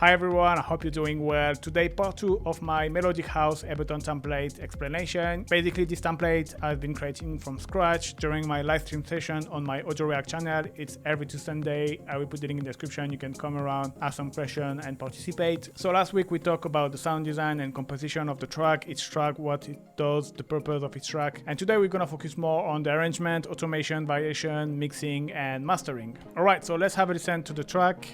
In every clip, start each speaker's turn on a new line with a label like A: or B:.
A: Hi everyone, I hope you're doing well. Today part 2 of my Melodic House Ableton template explanation. Basically this template I've been creating from scratch during my live stream session on my Audio React channel. It's every Sunday. I will put the link in the description. You can come around, ask some questions and participate. So last week we talked about the sound design and composition of the track, each track, what it does, the purpose of each track. And today we're gonna focus more on the arrangement, automation, variation, mixing and mastering. Alright, so let's have a listen to the track.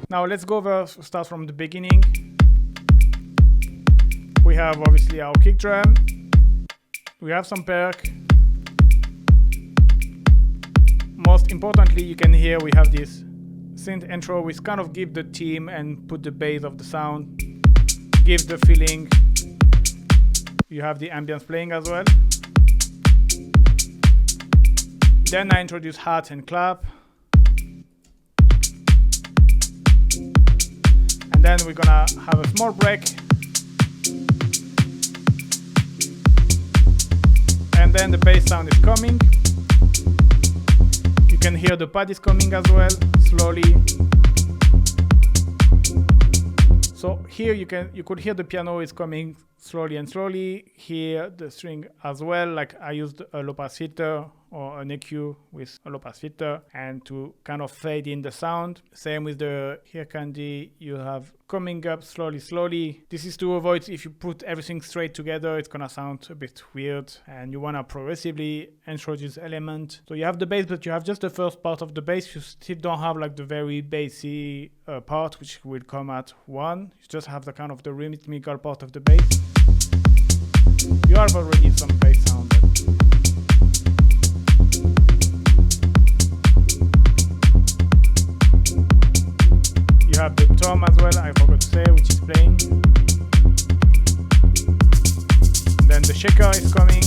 A: Now let's start from the beginning. We have obviously our kick drum. We have some perk. Most importantly, you can hear we have this synth intro which kind of give the theme and put the bass of the sound, give the feeling. You have the ambience playing as well. Then I introduce hat and clap. Then we're gonna have a small break, and then the bass sound is coming. You can hear the pad is coming as well, slowly. So here you could hear the piano is coming slowly and slowly. Hear the string as well, like I used a low pass filter or an EQ with a low pass filter and to kind of fade in the sound. Same with the ear candy, you have coming up slowly. This is to avoid if you put everything straight together, it's gonna sound a bit weird and you wanna progressively introduce element. So you have the bass, but you have just the first part of the bass. You still don't have like the very bassy part, which will come at 1. You just have the kind of the rhythmical part of the bass. You have already some bass sound. You have the tom as well, I forgot to say, which is playing. Then the shaker is coming.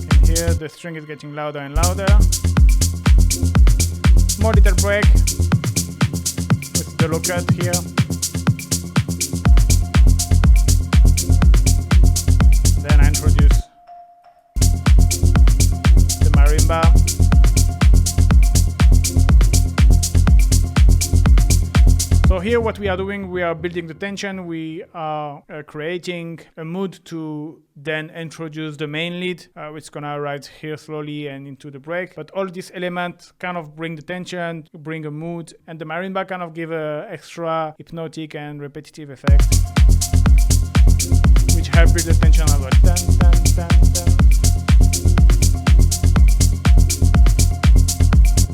A: You can hear the string is getting louder and louder. Small little break with the low cut here. Then I introduce the marimba. So here what we are doing, we are building the tension, we are creating a mood to then introduce the main lead, which is gonna arrive here slowly and into the break. But all these elements kind of bring the tension, bring a mood, and the marimba kind of give a extra hypnotic and repetitive effect, which help build the tension as well. Dun, dun, dun, dun.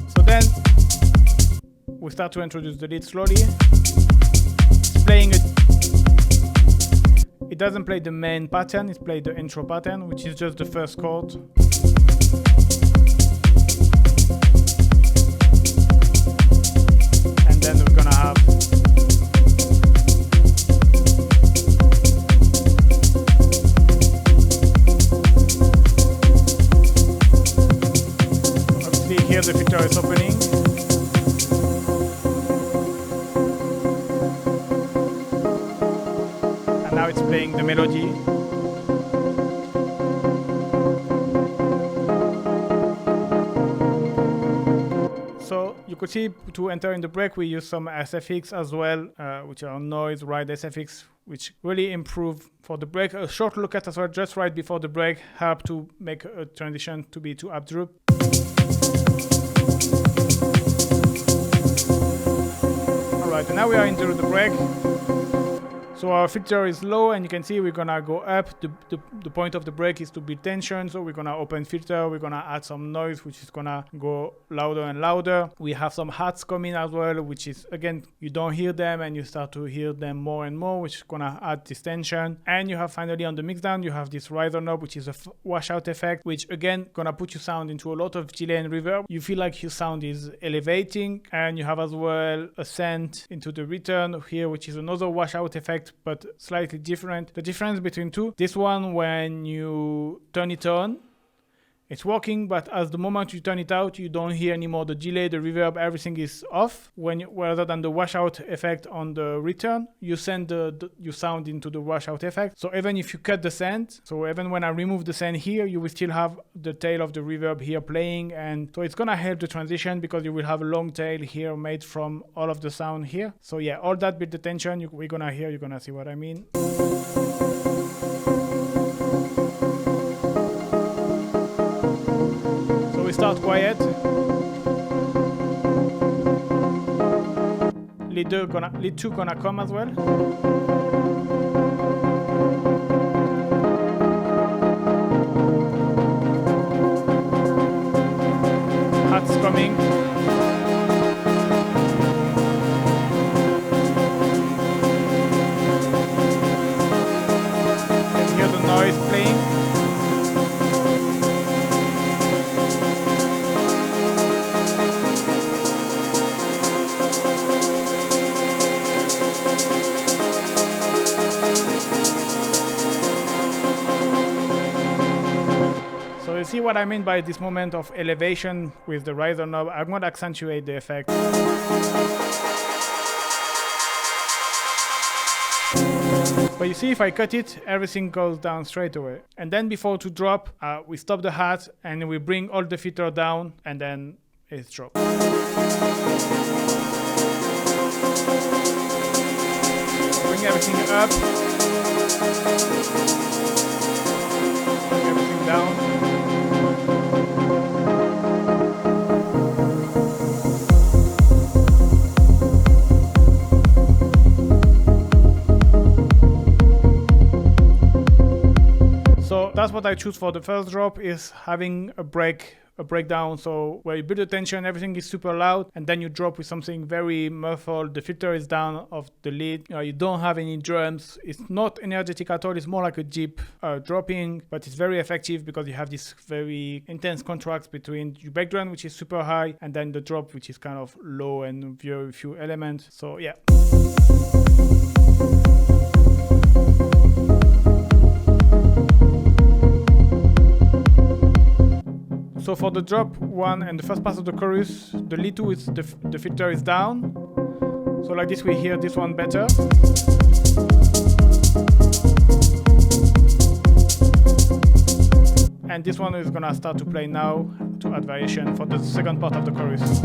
A: So then we start to introduce the lead slowly. It's playing it doesn't play the main pattern, it plays the intro pattern, which is just the first chord. And then we're gonna have obviously here the filter is opening. Now it's playing the melody. So you could see to enter in the break we use some SFX as well, which are noise, ride SFX, which really improve for the break. A short look at as well just right before the break help to make a transition to be to updrop. Alright, and now we are into the break. So our filter is low, and you can see we're gonna go up. The point of the break is to build tension, so we're gonna open filter, we're gonna add some noise, which is gonna go louder and louder. We have some hats coming as well, which is, again, you don't hear them and you start to hear them more and more, which is gonna add this tension. And you have finally on the mixdown, you have this riser knob, which is a washout effect, which again gonna put your sound into a lot of delay and reverb. You feel like your sound is elevating, and you have as well a send into the return here, which is another washout effect, but slightly different. The difference between two, this one, when you turn it on, it's working, but as the moment you turn it out, you don't hear anymore the delay, the reverb, everything is off. Rather than the washout effect on the return, you send your sound into the washout effect. So even if you cut the send, so even when I remove the send here, you will still have the tail of the reverb here playing, and so it's gonna help the transition because you will have a long tail here made from all of the sound here. So yeah, all that build the tension we're gonna hear, you're gonna see what I mean. Start quiet. Lead 2 gonna come as well. Hats coming. You can hear the noise playing. See what I mean by this moment of elevation with the riser knob. I'm going to accentuate the effect. But you see, if I cut it, everything goes down straight away. And then before to drop, we stop the hat and we bring all the filter down, and then it's dropped. Bring everything up. Bring everything down. So that's what I choose for the first drop, is having a breakdown. So where you build the tension, everything is super loud, and then you drop with something very muffled. The filter is down of the lead. You don't have any drums. It's not energetic at all. It's more like a Jeep dropping, but it's very effective because you have this very intense contrast between your background, which is super high, and then the drop, which is kind of low and very few elements. So yeah. So for the drop one and the first part of the chorus, the lead 2 is the filter is down. So like this we hear this one better. And this one is gonna start to play now to add variation for the second part of the chorus.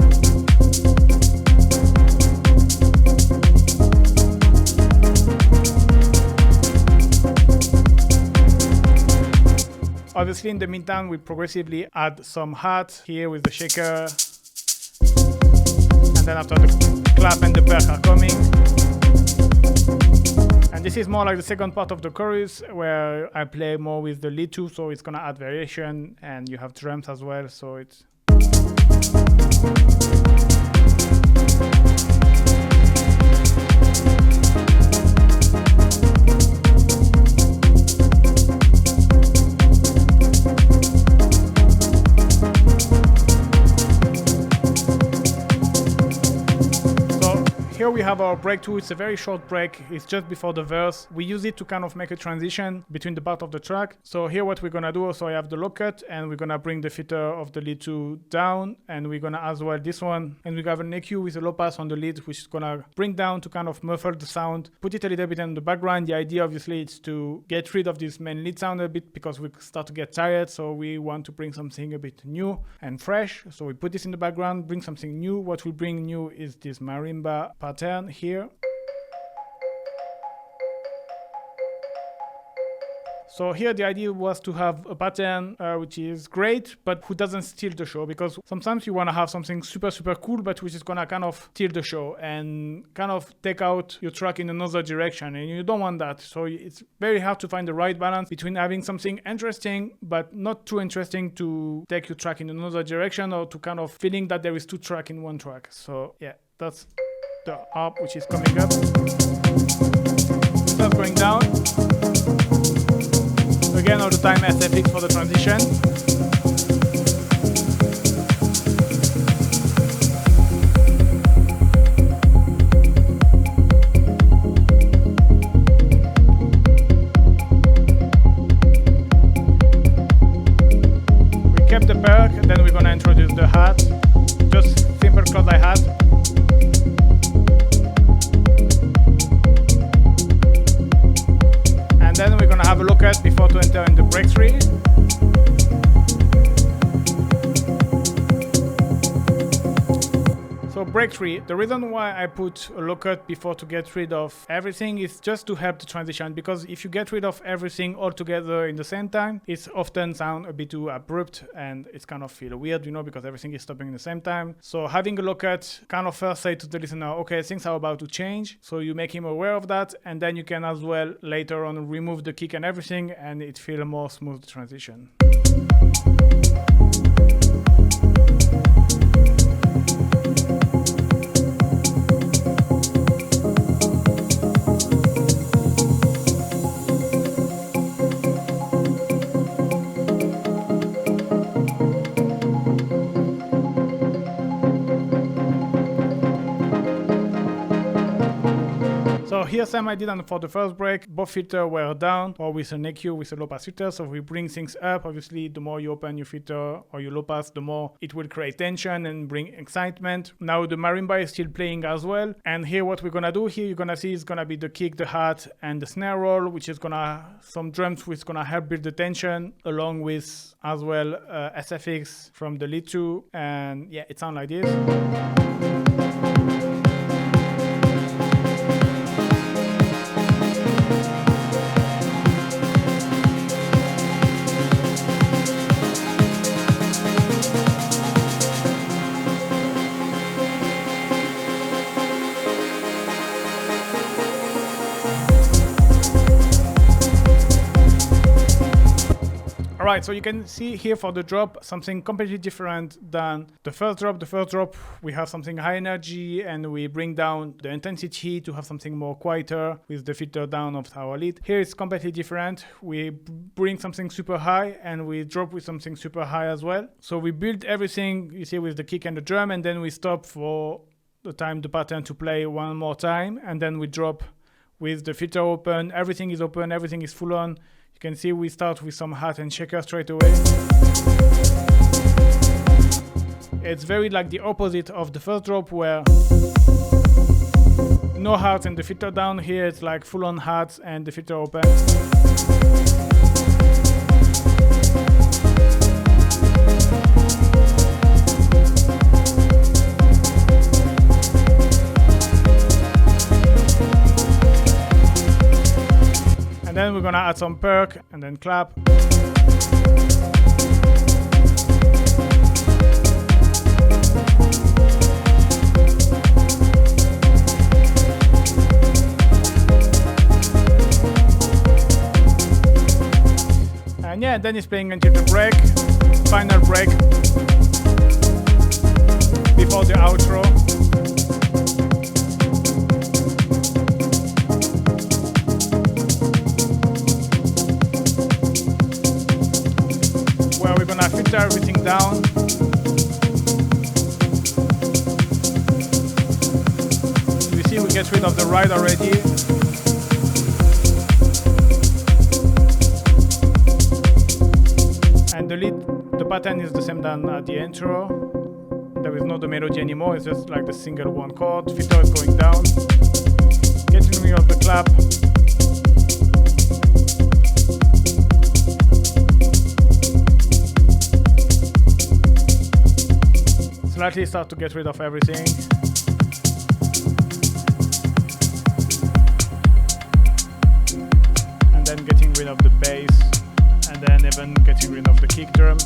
A: Obviously, in the meantime, we progressively add some hats here with the shaker. And then after the clap and the perk are coming. And this is more like the second part of the chorus where I play more with the lead 2, so it's gonna add variation, and you have drums as well, so it's... Here we have our break 2. It's a very short break. It's just before the verse. We use it to kind of make a transition between the part of the track. So here what we're gonna do, so I have the low cut, and we're gonna bring the filter of the lead 2 down, and we're gonna as well this one, and we have an EQ with a low pass on the lead, which is gonna bring down to kind of muffle the sound, put it a little bit in the background. The idea obviously is to get rid of this main lead sound a bit because we start to get tired, so we want to bring something a bit new and fresh. So we put this in the background, bring something new. What we bring new is this marimba pattern here. So here the idea was to have a pattern which is great, but who doesn't steal the show, because sometimes you want to have something super, super cool, but which is going to kind of steal the show and kind of take out your track in another direction, and you don't want that. So it's very hard to find the right balance between having something interesting, but not too interesting to take your track in another direction, or to kind of feeling that there is two tracks in one track. So yeah, that's the harp which is coming up. That's going down. Again, all the time SFX for the transition. We kept the perk, and then we're gonna introduce the hat. Just simple close eye hat. Then we're going to have a look at before to enter in the break tree. So break tree, the reason why I put a lookup before to get rid of everything is just to help the transition, because if you get rid of everything all together in the same time, it's often sound a bit too abrupt and it's kind of feel weird, you know, because everything is stopping at the same time. So having a lookup kind of first say to the listener, okay, things are about to change, so you make him aware of that, and then you can as well later on remove the kick and everything, and it feel a more smooth transition. So here same idea than for the first break, both filters were down, or with an EQ with a low pass filter. So we bring things up. Obviously, the more you open your filter or your low pass, the more it will create tension and bring excitement. Now the marimba is still playing as well. And here what we're gonna do here, you're gonna see it's gonna be the kick, the hat, and the snare roll, which is gonna some drums which is gonna help build the tension, along with as well SFX from the lead 2. And yeah, it sounds like this. Alright, so you can see here for the drop something completely different than the first drop. The first drop we have something high energy and we bring down the intensity to have something more quieter with the filter down of our lead. Here it's completely different. We bring something super high and we drop with something super high as well. So we build everything you see with the kick and the drum, and then we stop for the pattern to play one more time, and then we drop with the filter open. Everything is open, everything is full on. You can see we start with some hat and shaker straight away. It's very like the opposite of the first drop, where no hats and the filter down. Here it's like full on hats and the filter open. Then we're gonna add some perk and then clap. And yeah, then it's playing until the break, final break before the outro. Filter everything down. You see we get rid of the ride already. And the pattern is the same than at the intro. There is not the melody anymore, it's just like the single one chord. Filter is going down. Getting rid of the clap. Slightly start to get rid of everything. And then getting rid of the bass. and then even getting rid of the kick drum.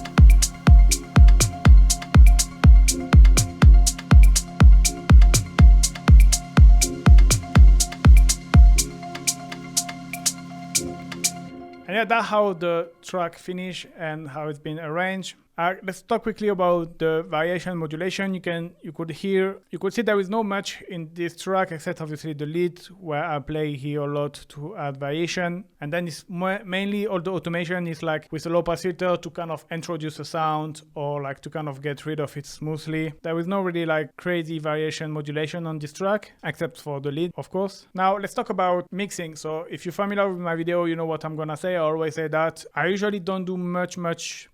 A: And yeah, that's how the track finish and how it's been arranged. Let's talk quickly about the variation modulation. You could see there is not much in this track except obviously the lead, where I play here a lot to add variation. And then it's mainly all the automation is like with a low pass filter to kind of introduce a sound or like to kind of get rid of it smoothly. There is no really like crazy variation modulation on this track, except for the lead, of course. Now let's talk about mixing. So if you're familiar with my video, you know what I'm gonna say. I always say that I usually don't do much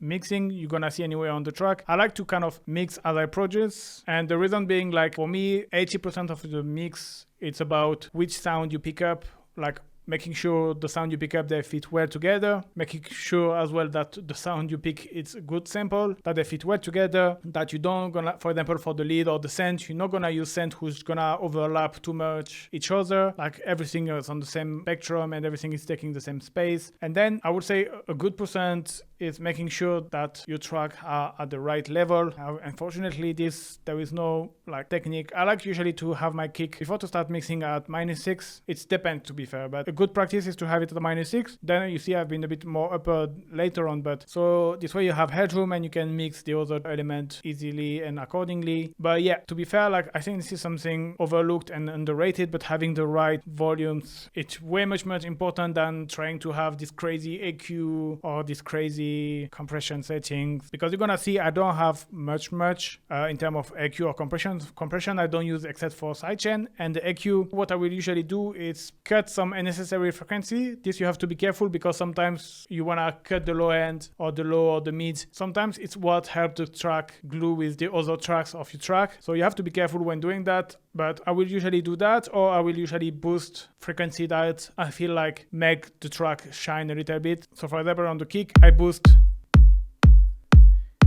A: mixing. You're gonna see anywhere on the track. I like to kind of mix as I produce, and the reason being, like, for me 80% of the mix, it's about which sound you pick up, like making sure the sound you pick up, they fit well together, making sure as well that the sound you pick, it's a good sample, that they fit well together, that you don't gonna, for example, for the lead or the synth, you're not gonna use synth who's gonna overlap too much each other, like everything is on the same spectrum and everything is taking the same space. And then I would say a good percent is making sure that your track are at the right level. Unfortunately, there is no like technique. I like usually to have my kick before to start mixing at -6. It depends, to be fair, but a good practice is to have it at -6. Then you see I've been a bit more upper later on, but so this way you have headroom and you can mix the other element easily and accordingly. But yeah, to be fair, like I think this is something overlooked and underrated, but having the right volumes, it's way much important than trying to have this crazy EQ or this crazy compression settings, because you're gonna see I don't have much in terms of EQ or compression I don't use except for sidechain. And the EQ, what I will usually do is cut some unnecessary frequency. This you have to be careful, because sometimes you wanna cut the low end or the low or the mid. Sometimes it's what helps the track glue with the other tracks of your track, so you have to be careful when doing that. But I will usually do that, or I will usually boost frequency that I feel like make the track shine a little bit. So for example, on the kick, I boost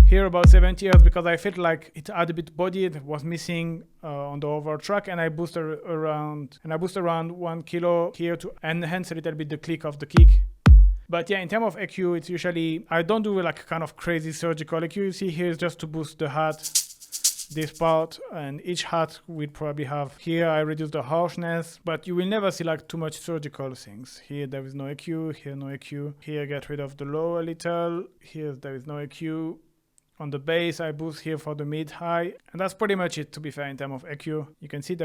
A: here about 70 Hz because I felt like it had a bit body that was missing on the overall track, and I boost around 1 kilo here to enhance a little bit the click of the kick. But yeah, in terms of EQ, it's usually, I don't do like kind of crazy surgical EQ. You see here is just to boost the hat, this part, and each hat will probably have, here I reduce the harshness, but you will never see like too much surgical things. Here there is no EQ, here no EQ, here get rid of the low a little, here there is no EQ. On the bass, I boost here for the mid-high, and that's pretty much it, to be fair, in terms of EQ. You can see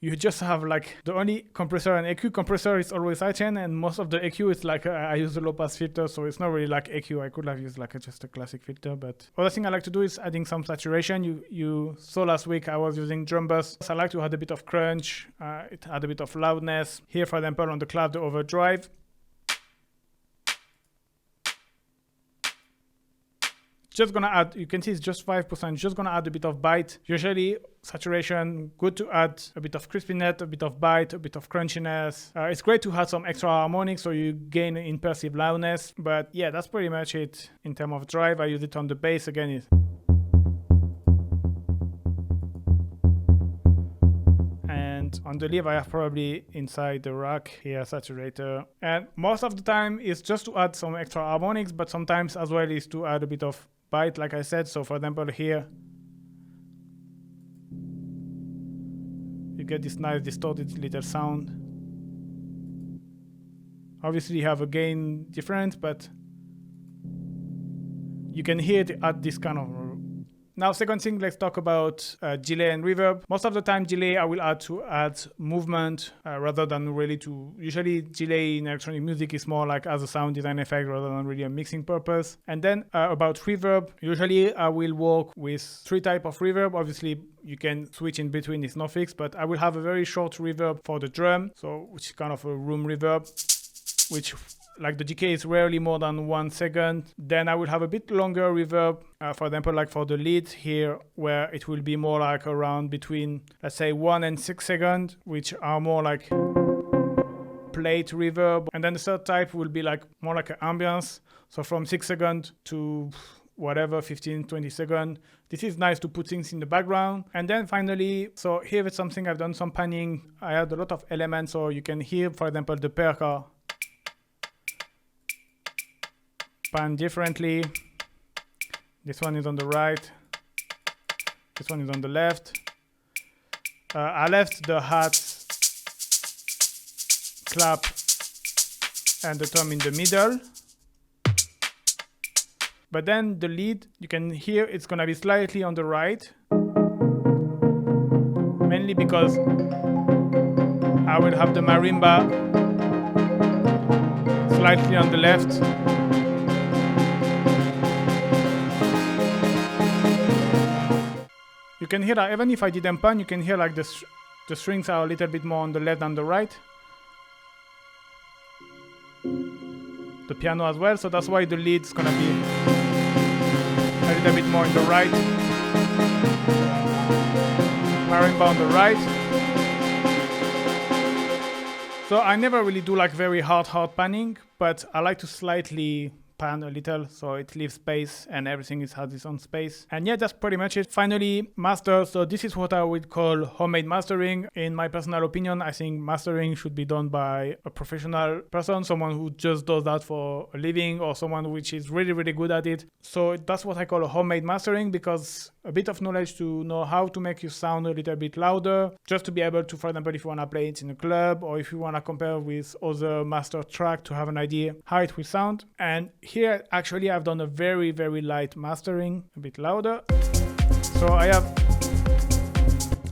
A: you just have like the only compressor and EQ. Compressor is always sidechain, and most of the EQ is like I use a low-pass filter, so it's not really like EQ. I could have used like just a classic filter, but other thing I like to do is adding some saturation. You saw last week I was using drum bus. I like to add a bit of crunch. It had a bit of loudness. Here, for example, on the cloud, the overdrive. Just gonna add, you can see it's just 5%, just gonna add a bit of bite. Usually saturation, good to add a bit of crispiness, a bit of bite, a bit of crunchiness. It's great to add some extra harmonics so you gain impressive loudness. But yeah, that's pretty much it in terms of drive. I use it on the bass again. And on the lead I have probably inside the rack here saturator. And most of the time it's just to add some extra harmonics, but sometimes as well is to add a bit of bite, like I said. So for example, here you get this nice distorted little sound. Obviously you have a gain difference, but you can hear it at this kind of. Now, second thing, let's talk about delay and reverb. Most of the time, delay I will add to add movement rather than really to. Usually, delay in electronic music is more like as a sound design effect rather than really a mixing purpose. And then about reverb, usually I will work with 3 types of reverb. Obviously, you can switch in between, it's not fixed, but I will have a very short reverb for the drum, so which is kind of a room reverb, which. Like the decay is rarely more than 1 second. Then I will have a bit longer reverb, for example, like for the lead here, where it will be more like around between, let's say, 1 and 6 seconds, which are more like plate reverb. And then the third type will be like more like an ambience. So from 6 seconds to whatever, 15, 20 seconds. This is nice to put things in the background. And then finally, so here is something I've done some panning. I had a lot of elements, so you can hear, for example, the perca. pan differently. This one is on the right. This one is on the left. I left the hats, clap, and the tom in the middle. But then the lead, you can hear it's gonna be slightly on the right. Mainly because I will have the marimba slightly on the left. You can hear that even if I didn't pan, you can hear like the strings are a little bit more on the left than the right. The piano as well, so that's why the lead's gonna be a little bit more in the right. Marimba on the right. So I never really do like very hard panning, but I like to slightly pan a little so it leaves space and everything has its own space. And yeah, that's pretty much it. Finally, master. So this is what I would call homemade mastering. In my personal opinion, I think mastering should be done by a professional person, someone who just does that for a living, or someone which is really, really good at it. So that's what I call a homemade mastering, because a bit of knowledge to know how to make you sound a little bit louder, just to be able to, for example, if you want to play it in a club, or if you want to compare with other master track to have an idea how it will sound. And here, actually, I've done a very, very light mastering, a bit louder. So I have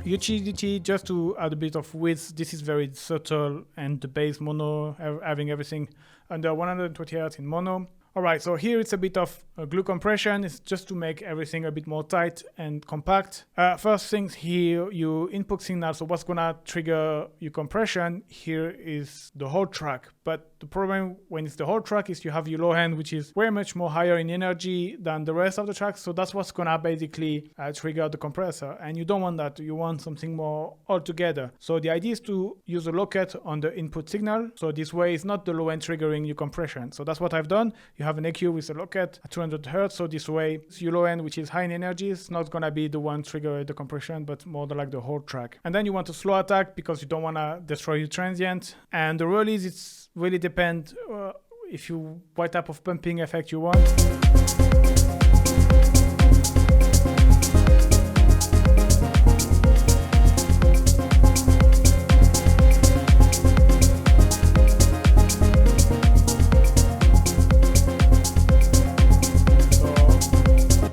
A: utility just to add a bit of width. This is very subtle, and the bass mono, having everything under 120 Hz in mono. Alright, so here it's a bit of glue compression. It's just to make everything a bit more tight and compact. First things here, your input signal. So what's gonna trigger your compression here is the whole track. But the problem when it's the whole track is you have your low end, which is very much more higher in energy than the rest of the tracks. So that's what's gonna basically trigger the compressor. And you don't want that. You want something more altogether. So the idea is to use a locket on the input signal. So this way it's not the low end triggering your compression. So that's what I've done. You have an EQ with a locket at 200 Hz. So this way your low end, which is high in energy, is not gonna be the one trigger the compression, but more like the whole track. And then you want a slow attack because you don't wanna destroy your transient. And the release, it's really depend what type of pumping effect you want.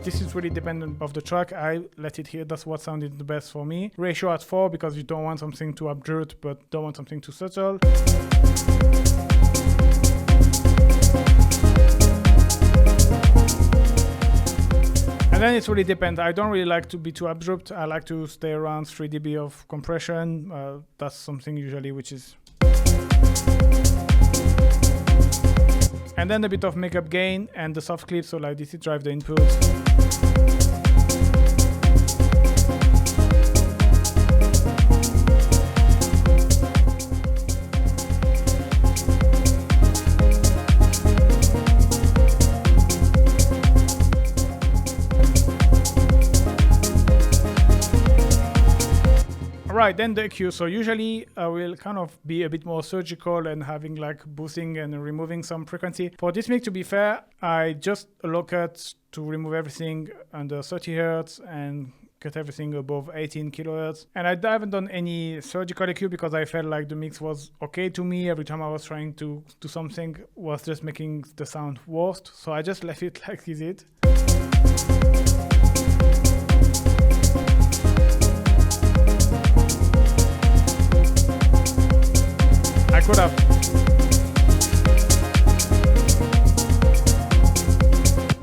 A: This is really dependent of the track. I let it here. That's what sounded the best for me. Ratio at 4 because you don't want something too abrupt, but don't want something too subtle. And then it really depends. I don't really like to be too abrupt. I like to stay around 3 dB of compression. That's something usually which is. And then a bit of makeup gain and the soft clip. So like this, it drive the input. Right, then the EQ. So usually I will kind of be a bit more surgical and having like boosting and removing some frequency. For this mix, to be fair, I just locket to remove everything under 30 Hz and cut everything above 18 kilohertz. And I haven't done any surgical EQ because I felt like the mix was okay to me. Every time I was trying to do something was just making the sound worse. So I just left it like is it. I could have.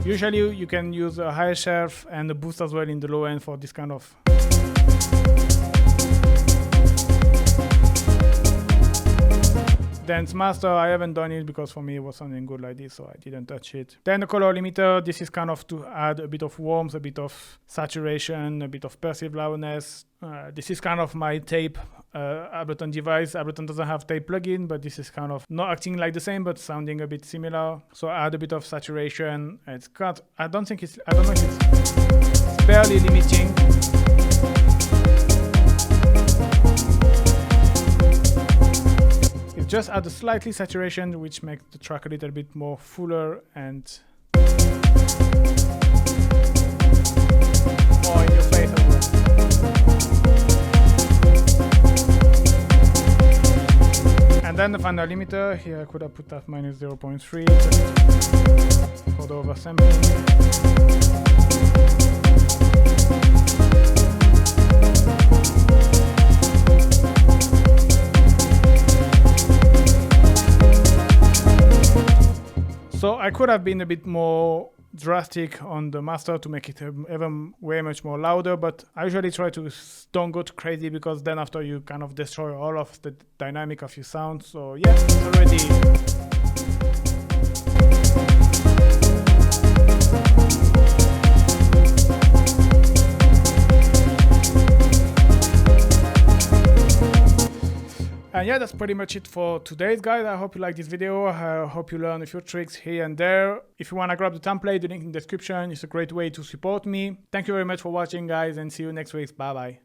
A: Usually you can use a high shelf and a boost as well in the low end for this kind of. Dance master, I haven't done it because for me it was sounding good like this, so I didn't touch it. Then the color limiter, this is kind of to add a bit of warmth, a bit of saturation, a bit of perceived loudness. This is kind of my tape Ableton device. Ableton doesn't have tape plugin, but this is kind of not acting like the same, but sounding a bit similar. So add a bit of saturation. It's cut. I don't know if it's barely limiting. Just add a slightly saturation, which makes the track a little bit more fuller and Or in your face as well. And then the final limiter, here I could have put that minus 0.3 for the oversampling. So I could have been a bit more drastic on the master to make it even way much more louder, but I usually try to don't go too crazy, because then after you kind of destroy all of the dynamic of your sound. So yeah, it's already And yeah, that's pretty much it for today's guys. I hope you like this video. I hope you learn a few tricks here and there. If you want to grab the template, the link in the description. It's a great way to support me. Thank you very much for watching, guys, and see you next week. Bye bye.